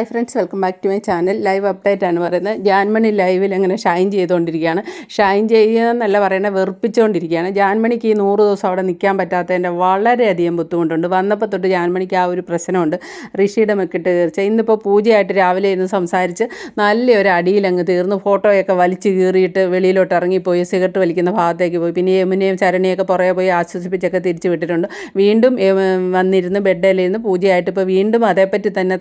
Hi friends, welcome back to my channel. Live update ആണ് പറയുന്നത്. ജാൻമണി ലൈവിൽ അങ്ങനെ ഷൈൻ ചെയ്തുകൊണ്ടിരിക്കുകയാണ്. ഷൈൻ ചെയ്യുകയെന്നല്ല പറയുന്നത്, വെറുപ്പിച്ചുകൊണ്ടിരിക്കുകയാണ്. ജാൻമണിക്ക് ഈ 100 ദിവസം അവിടെ നിൽക്കാൻ പറ്റാത്തതിൻ്റെ വളരെയധികം ബുദ്ധിമുട്ടുണ്ട്. വന്നപ്പോൾ തൊട്ട് ജാൻമണിക്ക് ആ ഒരു പ്രശ്നമുണ്ട്. ഋഷിയുടെ മെക്കിട്ട് തീർച്ച ഇന്നിപ്പോൾ പൂജയായിട്ട് രാവിലെ ഇരുന്ന് സംസാരിച്ച് നല്ലൊരു അടിയിലങ്ങ് തീർന്നു. ഫോട്ടോയൊക്കെ വലിച്ച് കീറിയിട്ട് വെളിയിലോട്ട് ഇറങ്ങിപ്പോയി, സിഗരറ്റ് വലിക്കുന്ന ഭാഗത്തേക്ക് പോയി. പിന്നെ യമുനയും ചരണിയൊക്കെ പുറകെ പോയി ആശ്വസിപ്പിച്ചൊക്കെ തിരിച്ചു വിട്ടിട്ടുണ്ട്. വീണ്ടും വന്നിരുന്ന് ബെഡിലിരുന്ന് പൂജയായിട്ട് ഇപ്പോൾ വീണ്ടും അതേപ്പറ്റി തന്നെ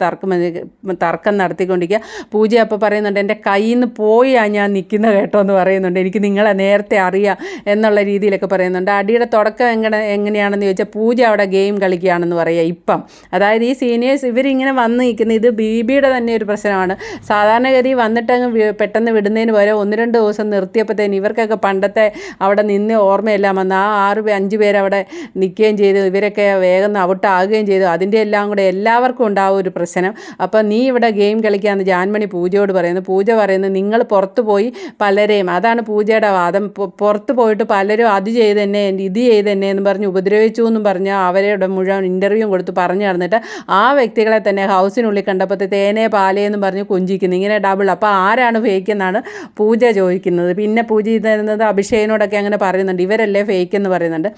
തർക്കം നടത്തിക്കൊണ്ടിരിക്കുക. പൂജ അപ്പോൾ പറയുന്നുണ്ട്, എൻ്റെ കയ്യിൽ നിന്ന് പോയാണ് ഞാൻ നിൽക്കുന്നത് കേട്ടോ എന്ന് പറയുന്നുണ്ട്. എനിക്ക് നിങ്ങളെ നേരത്തെ അറിയാം എന്നുള്ള രീതിയിലൊക്കെ പറയുന്നുണ്ട്. അടിയുടെ തുടക്കം എങ്ങനെയാണെന്ന് ചോദിച്ചാൽ പൂജ അവിടെ ഗെയിം കളിക്കുകയാണെന്ന് പറയുക. ഇപ്പം അതായത് ഈ സീനിയേഴ്സ് ഇവരിങ്ങനെ വന്ന് നിൽക്കുന്നത് ഇത് ബിയുടെ തന്നെ ഒരു പ്രശ്നമാണ്. സാധാരണഗതി വന്നിട്ടങ്ങ് പെട്ടെന്ന് വിടുന്നതിന് പകരം 1-2 ദിവസം നിർത്തിയപ്പോഴത്തേന് ഇവർക്കൊക്കെ പണ്ടത്തെ അവിടെ നിന്ന് ഓർമ്മയെല്ലാം വന്ന് ആ 5 പേര് അവിടെ നിൽക്കുകയും ചെയ്തു. ഇവരൊക്കെ വേഗം ഔട്ടാകുകയും ചെയ്തു. അതിൻ്റെ എല്ലാം കൂടെ എല്ലാവർക്കും ഉണ്ടാവും ഒരു പ്രശ്നം. അപ്പോൾ നീ ഇവിടെ ഗെയിം കളിക്കാമെന്ന് ജാൻമണി പൂജയോട് പറയുന്നു. പൂജ പറയുന്നത്, നിങ്ങൾ പുറത്ത് പോയി പലരെയും, അതാണ് പൂജയുടെ വാദം, പുറത്ത് പോയിട്ട് പലരും അത് ചെയ്ത് തന്നെ ഇത് ചെയ്ത് തന്നെ എന്ന് പറഞ്ഞ് ഉപദ്രവിച്ചു എന്നും പറഞ്ഞ് അവരുടെ മുഴുവൻ ഇൻ്റർവ്യൂ കൊടുത്ത് പറഞ്ഞു നടന്നിട്ട് ആ വ്യക്തികളെ തന്നെ ഹൗസിനുള്ളിൽ കണ്ടപ്പോൾ തേനേ പാലയെന്നും പറഞ്ഞ് കൊഞ്ചിക്കുന്നു. ഇങ്ങനെ ഡബിൾ. അപ്പോൾ ആരാണ് ഫേക്ക് എന്നാണ് പൂജ ചോദിക്കുന്നത്. പിന്നെ പൂജ തരുന്നത് അഭിഷേകിനോടൊക്കെ അങ്ങനെ പറയുന്നുണ്ട്, ഇവരല്ലേ ഫേക്ക് എന്ന് പറയുന്നുണ്ട്.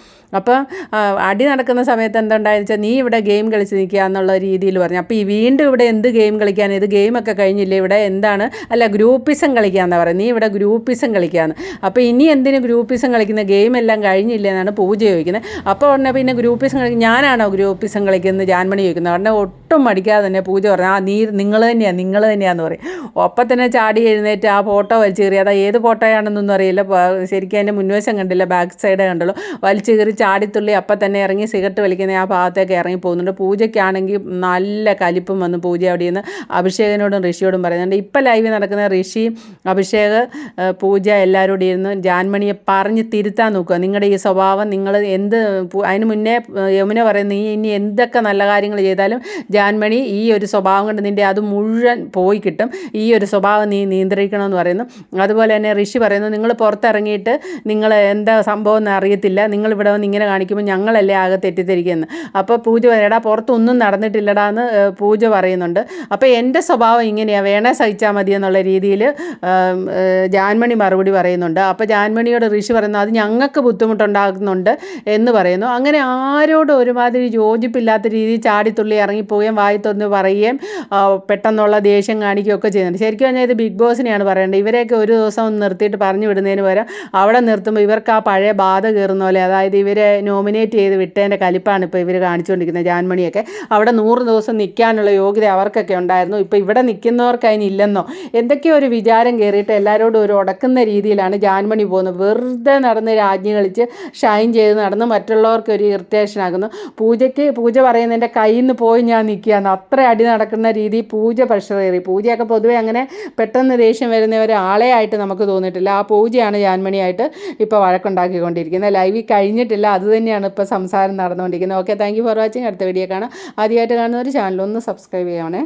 അപ്പോൾ അടി നടക്കുന്ന സമയത്ത് എന്തുണ്ടായെന്ന് വെച്ചാൽ നീ ഇവിടെ ഗെയിം കളിച്ച് നിൽക്കുക എന്നുള്ള രീതിയിൽ പറഞ്ഞു. അപ്പോൾ ഈ വീണ്ടും ഇവിടെ എന്ത് ഗെയിം കളിക്കാൻ, ഇത് ഗെയിമൊക്കെ കഴിഞ്ഞില്ലേ, ഇവിടെ എന്താണ്, അല്ല ഗ്രൂപ്പിസം കളിക്കാമെന്നാണ് പറയുന്നത്. നീ ഇവിടെ ഗ്രൂപ്പിസം കളിക്കാമെന്ന്. അപ്പോൾ ഇനി എന്തിന് ഗ്രൂപ്പിസം കളിക്കുന്നത്, ഗെയിം എല്ലാം കഴിഞ്ഞില്ലേ എന്നാണ് പൂജ ചോദിക്കുന്നത്. അപ്പോൾ ഉടനെ പിന്നെ ഗ്രൂപ്പിസം ഞാനാണോ ഗ്രൂപ്പിസം കളിക്കുന്നത് ജാൻമണി ചോദിക്കുന്നത്. ഉടനെ ഒട്ടും മടിക്കാതെ തന്നെ പൂജ പറഞ്ഞു, നിങ്ങൾ തന്നെയാന്ന് പറയും. ഒപ്പം തന്നെ ചാടി എഴുന്നേറ്റ് ആ ഫോട്ടോ വലിച്ചു കയറി, അതാ ഏത് ഫോട്ടോയാണെന്നൊന്നും അറിയില്ല, ശരിക്കും അതിൻ്റെ മുൻവശം കണ്ടില്ല, ബാക്ക് സൈഡേ കണ്ടുള്ളൂ. വലിച്ചു കയറി ചാടിത്തുള്ളി അപ്പം തന്നെ ഇറങ്ങി സിഗരറ്റ് വലിക്കുന്ന ആ ഭാഗത്തേക്ക് ഇറങ്ങി പോകുന്നുണ്ട്. പൂജയ്ക്കാണെങ്കിൽ നല്ല കലിപ്പും വന്ന് പൂജ അവിടെ നിന്ന് അഭിഷേകിനോടും ഋഷിയോടും പറയുന്നുണ്ട്. ഇപ്പം ലൈവ് നടക്കുന്ന ഋഷി, അഭിഷേക്, പൂജ എല്ലാവരോടും ഇരുന്ന് ജാൻമണിയെ പറഞ്ഞ് തിരുത്താൻ നോക്കുക. നിങ്ങളുടെ ഈ സ്വഭാവം നിങ്ങൾ അതിന് മുന്നേ യമുന പറയുന്നത്, നീ ഇനി എന്തൊക്കെ നല്ല കാര്യങ്ങൾ ചെയ്താലും ജാൻമണി ഈ ഒരു സ്വഭാവം കൊണ്ട് നിൻ്റെ അത് മുഴുവൻ പോയി കിട്ടും, ഈ ഒരു സ്വഭാവം നീ നിയന്ത്രിക്കണമെന്ന് പറയുന്നു. അതുപോലെ തന്നെ ഋഷി പറയുന്നു, നിങ്ങൾ പുറത്തിറങ്ങിയിട്ട് നിങ്ങൾ എന്താ സംഭവം എന്ന് അറിയത്തില്ല, നിങ്ങളിവിടെ വന്ന് ഇങ്ങനെ കാണിക്കുമ്പോൾ ഞങ്ങളല്ലേ ആകെ തെറ്റിദ്ധരിക്കുന്നത്. അപ്പോൾ പൂജ എടാ പുറത്തൊന്നും നടന്നിട്ടില്ലടാ എന്ന് പൂജ പറയുന്നുണ്ട്. അപ്പോൾ എൻ്റെ സ്വഭാവം ഇങ്ങനെയാണ്, വേണേ സഹിച്ചാൽ മതി എന്നുള്ള രീതിയിൽ ജാൻമണി മറുപടി പറയുന്നുണ്ട്. അപ്പോൾ ജാൻമണിയോട് ഋഷി പറയുന്നു, അത് ഞങ്ങൾക്ക് ബുദ്ധിമുട്ടുണ്ടാകുന്നുണ്ട് എന്ന് പറയുന്നു. അങ്ങനെ ആരോടും ഒരുമാതിരി യോജിപ്പില്ലാത്ത രീതിയിൽ ചാടിത്തുള്ളി ഇറങ്ങിപ്പോവുകയും വായി തുറന്ന് പറയുകയും പെട്ടെന്നുള്ള ദേഷ്യം കാണിക്കുകയൊക്കെ ചെയ്യുന്നുണ്ട്. ശരിക്കും പറഞ്ഞാൽ ഇത് ബിഗ് ബോസിനെയാണ് പറയേണ്ടത്. ഇവരെയൊക്കെ ഒരു ദിവസം ഒന്ന് നിർത്തിയിട്ട് പറഞ്ഞു വിടുന്നതിന് പകരം അവിടെ നിർത്തുമ്പോൾ ഇവർക്ക് ആ പഴയ ബാധ കയറുന്ന പോലെ, അതായത് ഇവരെ നോമിനേറ്റ് ചെയ്ത് വിട്ടതിൻ്റെ കലിപ്പാണ് ഇപ്പോൾ ഇവർ കാണിച്ചുകൊണ്ടിരിക്കുന്നത്. ജാൻമണിയൊക്കെ അവിടെ 100 ദിവസം നിൽക്കാനുള്ള യോഗ്യത അവർക്കൊക്കെ ഉണ്ടായിരുന്നു. ഇപ്പോൾ ഇവിടെ നിൽക്കുന്നവർക്ക് അതിനില്ലെന്നോ എന്തൊക്കെയോ ഒരു വിചാരം കയറിയിട്ട് എല്ലാവരോടും ഒരു ഉടക്കുന്ന രീതിയിലാണ് ജാൻമണി പോകുന്നത്. വെറുതെ നടന്ന് രാജ്ഞി കളിച്ച് ഷൈൻ ചെയ്ത് നടന്ന് മറ്റുള്ളവർക്ക് ഒരു ഇറിറ്റേഷൻ ആകുന്നു. പൂജ പറയുന്നതിൻ്റെ കയ്യിൽ നിന്ന് പോയി ഞാൻ നിൽക്കുകയാണ്, അത്ര അടി നടക്കുന്ന രീതി പൂജ പ്രഷർ കയറി. പൂജയൊക്കെ പൊതുവെ അങ്ങനെ പെട്ടെന്ന് ദേഷ്യം വരുന്ന ഒരാളെ ആയിട്ട് നമുക്ക് തോന്നിയിട്ടില്ല. ആ പൂജയാണ് ജാൻമണിയായിട്ട് ഇപ്പോൾ വഴക്കുണ്ടാക്കിക്കൊണ്ടിരിക്കുന്നത്. ലൈവിൽ കഴിഞ്ഞിട്ടില്ല, അതുതന്നെയാണ് ഇപ്പോൾ സംസാരം നടന്നുകൊണ്ടിരിക്കുന്നത്. Okay, thank you for watching. അടുത്ത വീഡിയോ കാണാം. ആദ്യമായിട്ട് കാണുന്നവർ ചാനൽ ഒന്ന് സബ്സ്ക്രൈബ് ചെയ്യണേ.